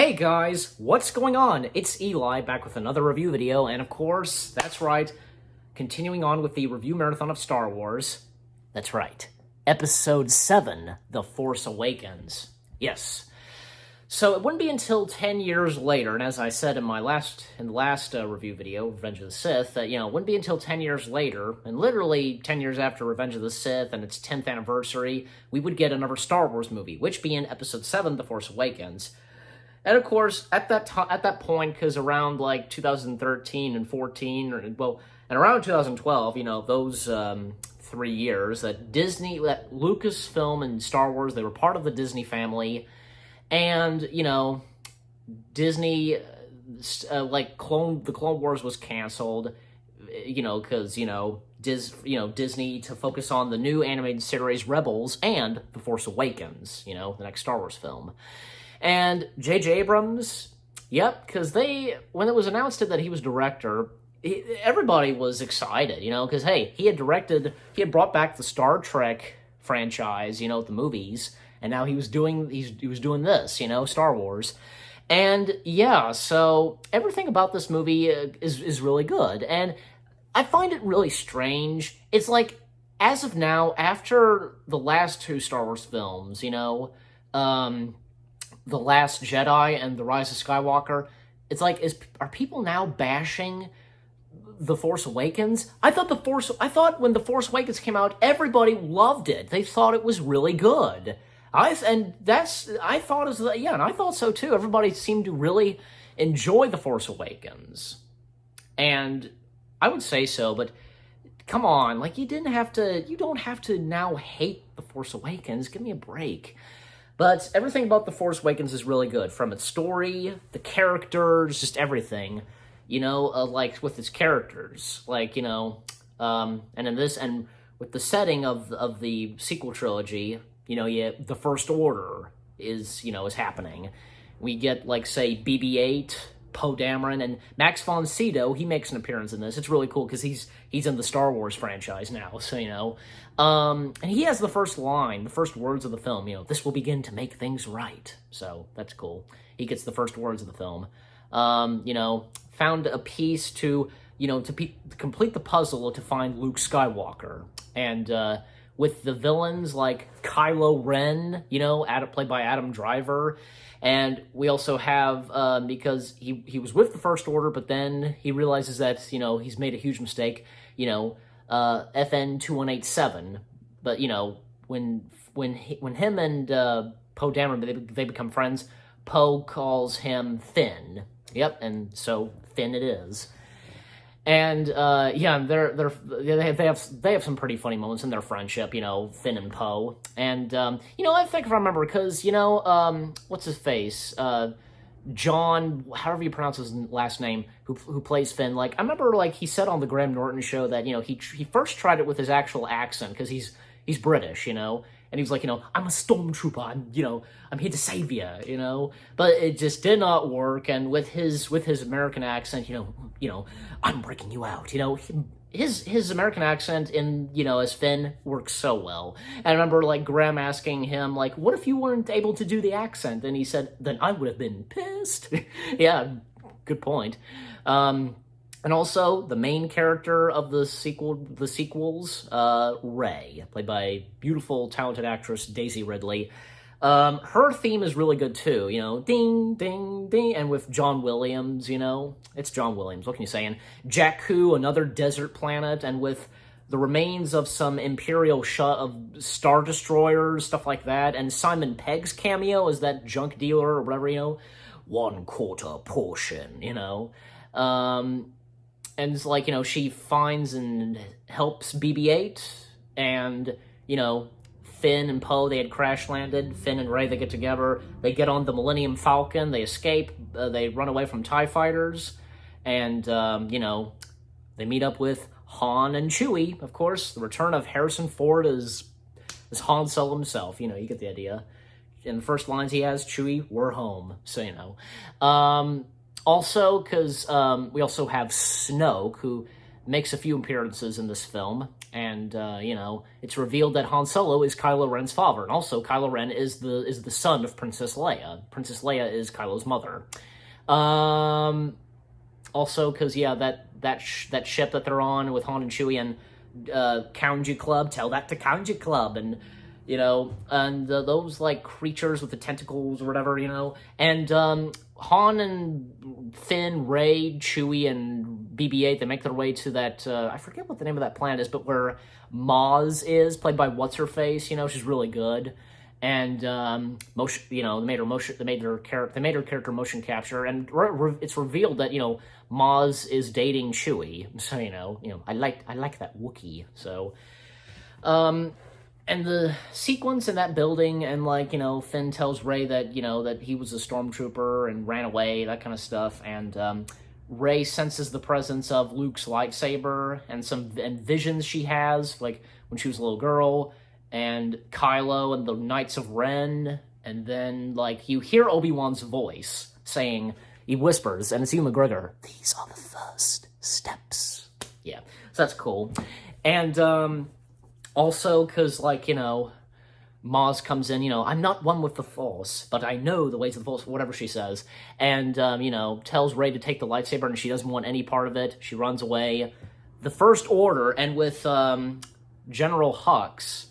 Hey guys, what's going on? It's Eli back with another review video, and of course, that's right, continuing on with the review marathon of Star Wars. That's right, Episode 7, The Force Awakens. Yes. So it wouldn't be until 10 years later, and as I said in the last review video, Revenge of the Sith, that, it wouldn't be until 10 years later, and literally 10 years after Revenge of the Sith and its 10th anniversary, we would get another Star Wars movie, which being Episode 7, The Force Awakens. And of course, at that point, because around like 2013 and 14, and around 2012, those 3 years that Lucasfilm and Star Wars, they were part of the Disney family, and Disney, the Clone Wars was canceled, because Disney to focus on the new animated series Rebels and The Force Awakens, the next Star Wars film. And J.J. Abrams, because when it was announced that he was director, everybody was excited, because, hey, he had brought back the Star Trek franchise, the movies, and now he was doing this, Star Wars. And, so everything about this movie is really good. And I find it really strange. It's like, as of now, after the last two Star Wars films, The Last Jedi and The Rise of Skywalker, it's like, are people now bashing The Force Awakens? I thought when The Force Awakens came out, everybody loved it. They thought it was really good. I thought so too. Everybody seemed to really enjoy The Force Awakens. And I would say so, but come on, you don't have to now hate The Force Awakens. Give me a break. But everything about The Force Awakens is really good, from its story, the characters, just everything, with its characters, and in this, and with the setting of the sequel trilogy, the First Order is happening. We get, say, BB-8, Poe Dameron, and Max von Sydow. He makes an appearance in this. It's really cool because he's in the Star Wars franchise now, so and he has the first line, the first words of the film, this will begin to make things right. So that's cool. He gets the first words of the film. Found a piece to complete the puzzle to find Luke Skywalker, and with the villains like Kylo Ren, played by Adam Driver. And we also have, because he was with the First Order, but then he realizes that, he's made a huge mistake, FN 2187. But, when him and Poe Dameron, they become friends, Poe calls him Finn. Yep, and so Finn it is. And they have some pretty funny moments in their friendship, Finn and Poe. And I think if I remember, because what's his face, John, however you pronounce his last name, who plays Finn. I remember he said on the Graham Norton show that he first tried it with his actual accent because he's British, and he was like, I'm a stormtrooper, I'm here to save you, but it just did not work. And with his American accent, I'm breaking you out, his American accent in, as Finn works so well. And I remember, Graham asking him, what if you weren't able to do the accent? And he said, then I would have been pissed. Yeah, good point. And also, the main character of the sequels, Rey, played by beautiful, talented actress Daisy Ridley. Her theme is really good too, ding, ding, ding, and with John Williams, it's John Williams, what can you say? And Jakku, another desert planet, and with the remains of some Imperial of Star Destroyers, stuff like that, and Simon Pegg's cameo as that junk dealer or whatever, 1/4 portion, and it's she finds and helps BB-8, and, Finn and Poe, they had crash-landed. Finn and Rey, they get together. They get on the Millennium Falcon. They escape. They run away from TIE fighters. And, they meet up with Han and Chewie, of course. The return of Harrison Ford as Han Solo himself. You get the idea. In the first lines he has, Chewie, we're home. So, also, because we also have Snoke, who makes a few appearances in this film. And it's revealed that Han Solo is Kylo Ren's father, and also Kylo Ren is the son of Princess Leia. Princess Leia is Kylo's mother. Also, because that ship that they're on with Han and Chewie and Kanji Club, tell that to Kanji Club, and those like creatures with the tentacles or whatever, and Han and Finn, Rey, Chewie, and BB-8, they make their way to that, I forget what the name of that planet is, but where Maz is, played by What's-Her-Face, she's really good. And, they made her character motion capture, and it's revealed that, Maz is dating Chewie, so, I like that Wookiee, so, and the sequence in that building, and Finn tells Rey that that he was a stormtrooper and ran away, that kind of stuff, and Rey senses the presence of Luke's lightsaber and visions she has, like when she was a little girl, and Kylo and the Knights of Ren, and then you hear Obi-Wan's voice saying, he whispers, and it's Ewan McGregor, "These are the first steps." Yeah, so that's cool, and also, because, Maz comes in, "I'm not one with the Force, but I know the ways of the Force," whatever she says, and, tells Rey to take the lightsaber, and she doesn't want any part of it. She runs away. The First Order, and with General Hux,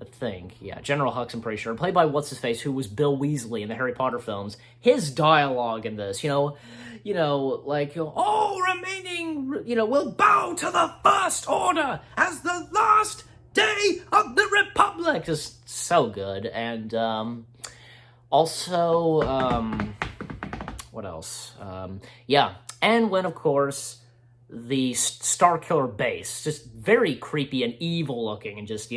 I think, General Hux, I'm pretty sure, played by What's-His-Face, who was Bill Weasley in the Harry Potter films, his dialogue in this, all remaining, will bow to the First Order as the last day of the Republic. Just so good. And also, what else? And when, of course, the Starkiller base, just very creepy and evil looking, and just,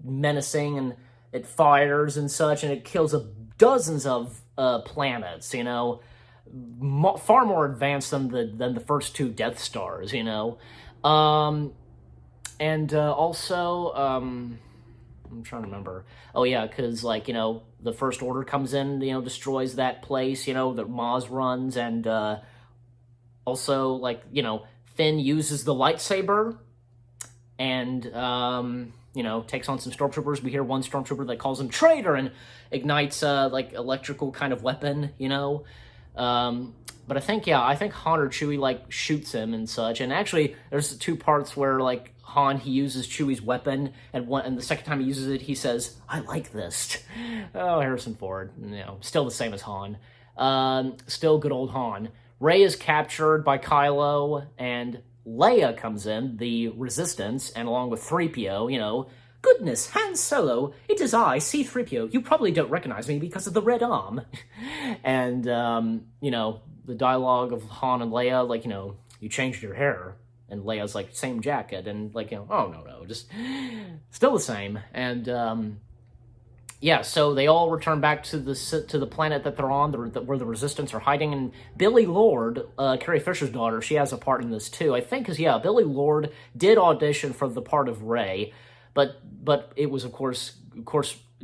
menacing, and it fires and such, and it kills dozens of planets, far more advanced than the first two Death Stars, and also, I'm trying to remember. Oh yeah, because the First Order comes in, destroys that place, that Maz runs, and also Finn uses the lightsaber, and takes on some stormtroopers. We hear one stormtrooper that calls him traitor and ignites electrical kind of weapon, But I think Han or Chewie shoots him and such. And actually, there's two parts where Han, he uses Chewie's weapon, and the second time he uses it, he says, "I like this." Oh, Harrison Ford, still the same as Han. Still good old Han. Rey is captured by Kylo, and Leia comes in, the Resistance, and along with 3PO, "Goodness, Han Solo, it is I, C-3PO. You probably don't recognize me because of the red arm." And, the dialogue of Han and Leia, "You changed your hair." And Leia's same jacket, and "Oh, no, just still the same." And, so they all return back to the planet that they're on, where the Resistance are hiding, and Billie Lourd, Carrie Fisher's daughter, she has a part in this too, I think, because, Billie Lourd did audition for the part of Rey, but it was, of course,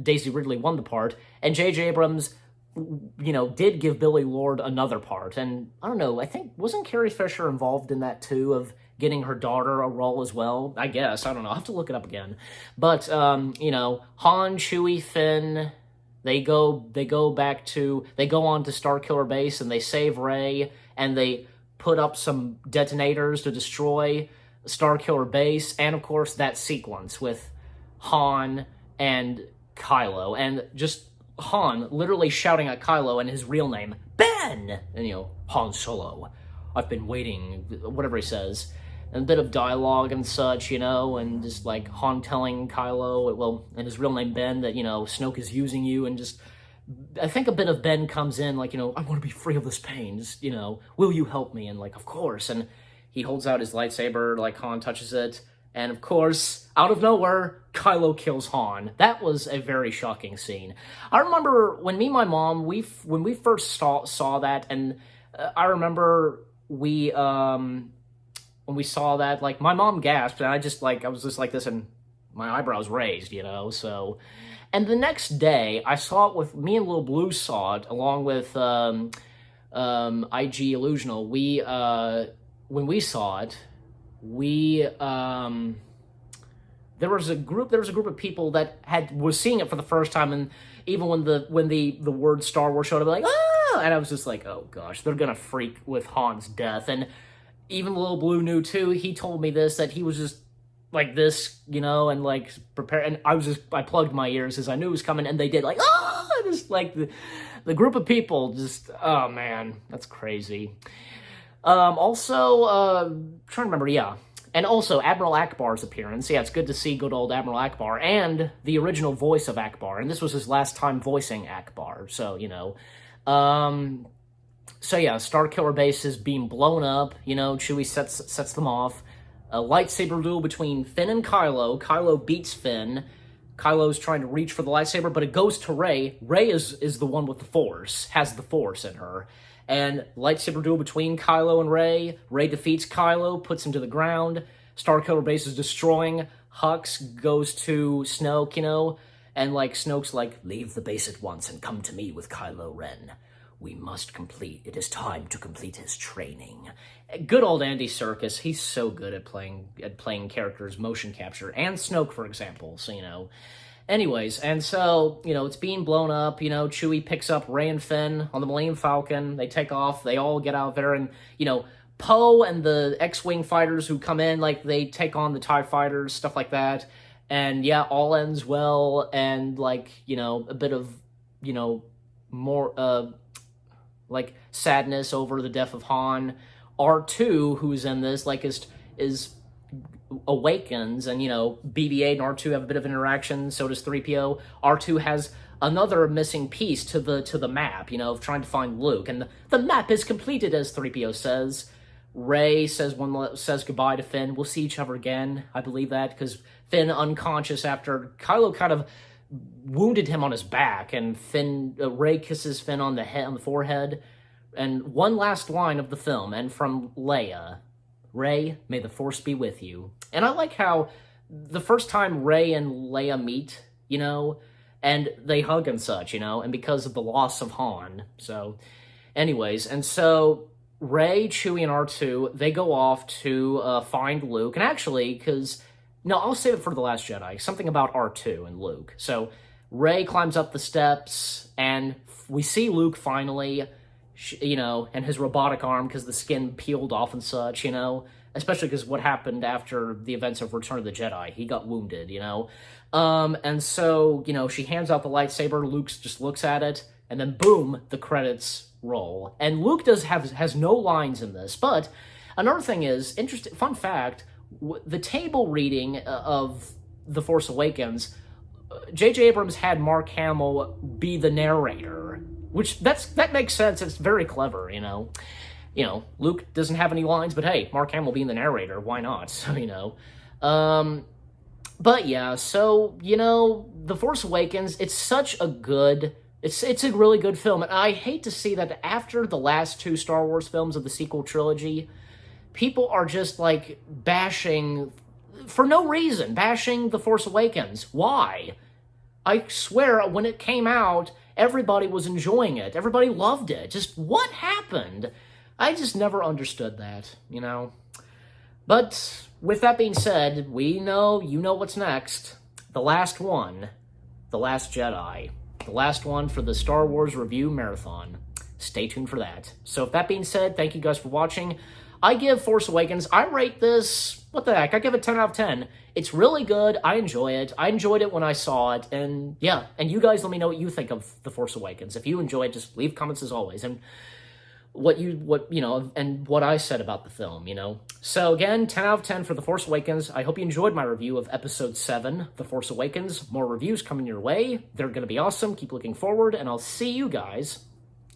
Daisy Ridley won the part, and J.J. Abrams, did give Billie Lourd another part, and, I don't know, I think, wasn't Carrie Fisher involved in that too, of getting her daughter a role as well? I guess. I don't know. I'll have to look it up again. But, Han, Chewie, Finn, they go on to Starkiller Base, and they save Rey, and they put up some detonators to destroy Starkiller Base, and, of course, that sequence with Han and Kylo, and just Han literally shouting at Kylo and his real name, "Ben!" And, Han Solo, "I've been waiting," whatever he says. And a bit of dialogue and such, and just Han telling Kylo, and his real name Ben, that, Snoke is using you, and just, I think a bit of Ben comes in, "I want to be free of this pain, just, will you help me?" And of course, and he holds out his lightsaber, Han touches it, and of course, out of nowhere, Kylo kills Han. That was a very shocking scene. I remember when me and my mom, when we first saw that, and I remember when we saw that, my mom gasped, and I was just like this, and my eyebrows raised, so. And the next day, I saw it with, me and Lil Blue saw it, along with IG Illusional. When we saw it, we there was a group of people that was seeing it for the first time, and even when the word Star Wars showed up, like, ah, and I was just like, oh gosh, they're gonna freak with Han's death. And even Little Blue knew too. He told me this, that he was just like this, and like prepare. And I plugged my ears as I knew it was coming, and they did like, ah, just like the group of people just, oh man, that's crazy. Also, trying to remember, yeah. And also, Admiral Akbar's appearance. Yeah, it's good to see good old Admiral Akbar, and the original voice of Akbar. And this was his last time voicing Akbar, so, So yeah, Starkiller Base is being blown up, Chewie sets them off. A lightsaber duel between Finn and Kylo. Kylo beats Finn. Kylo's trying to reach for the lightsaber, but it goes to Rey. Rey is the one with the Force, has the Force in her. And lightsaber duel between Kylo and Rey. Rey defeats Kylo, puts him to the ground. Starkiller Base is destroying. Hux goes to Snoke, and like Snoke's like, leave the base at once and come to me with Kylo Ren. We must complete. It is time to complete his training. Good old Andy Serkis. He's so good at playing characters, motion capture, and Snoke, for example. So Anyways, and so, it's being blown up, Chewie picks up Rey and Finn on the Millennium Falcon, they take off, they all get out there, and, Poe and the X-Wing fighters who come in, like, they take on the TIE fighters, stuff like that, and yeah, all ends well, and, like, a bit of, more, like, sadness over the death of Han. R2, who's in this, like, is Awakens, and BB-8 and R2 have a bit of interaction, so does 3PO. R2 has another missing piece to the map, of trying to find Luke, and the map is completed, as 3PO says. Rey says goodbye to Finn. We'll see each other again. I believe that, because Finn unconscious after Kylo kind of wounded him on his back, and Rey kisses Finn on the forehead. And one last line of the film, and from Leia, Rey, may the Force be with you. And I like how the first time Rey and Leia meet, and they hug and such, and because of the loss of Han. So, anyways, and so Rey, Chewie, and R2, they go off to find Luke. And actually, I'll save it for The Last Jedi, something about R2 and Luke. So, Rey climbs up the steps, and we see Luke finally, and his robotic arm, because the skin peeled off and such, especially because what happened after the events of Return of the Jedi. He got wounded, and so, she hands out the lightsaber, Luke just looks at it, and then boom, the credits roll. And Luke has no lines in this, but another thing is, interesting, fun fact, the table reading of The Force Awakens, J.J. Abrams had Mark Hamill be the narrator, which that makes sense. It's very clever, Luke doesn't have any lines, but hey, Mark Hamill being the narrator, why not? So, but yeah, so, The Force Awakens, it's such a good, it's a really good film, and I hate to see that after the last two Star Wars films of the sequel trilogy, people are just, like, bashing, for no reason, bashing The Force Awakens. Why? I swear, when it came out, everybody was enjoying it. Everybody loved it. Just what happened? I just never understood that, But with that being said, you know what's next. The last one, The Last Jedi. The last one for the Star Wars Review Marathon. Stay tuned for that. So with that being said, thank you guys for watching. I give Force Awakens, I rate this, what the heck, I give it 10 out of 10. It's really good, I enjoy it. I enjoyed it when I saw it, and yeah, and you guys let me know what you think of The Force Awakens. If you enjoy it, just leave comments as always, and what I said about the film, So again, 10 out of 10 for The Force Awakens. I hope you enjoyed my review of Episode 7, The Force Awakens. More reviews coming your way. They're going to be awesome. Keep looking forward, and I'll see you guys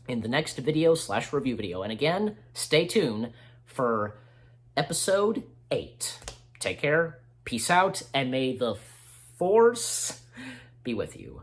in the next video/review video. And again, stay tuned for Episode 8. Take care, peace out, and may the Force be with you.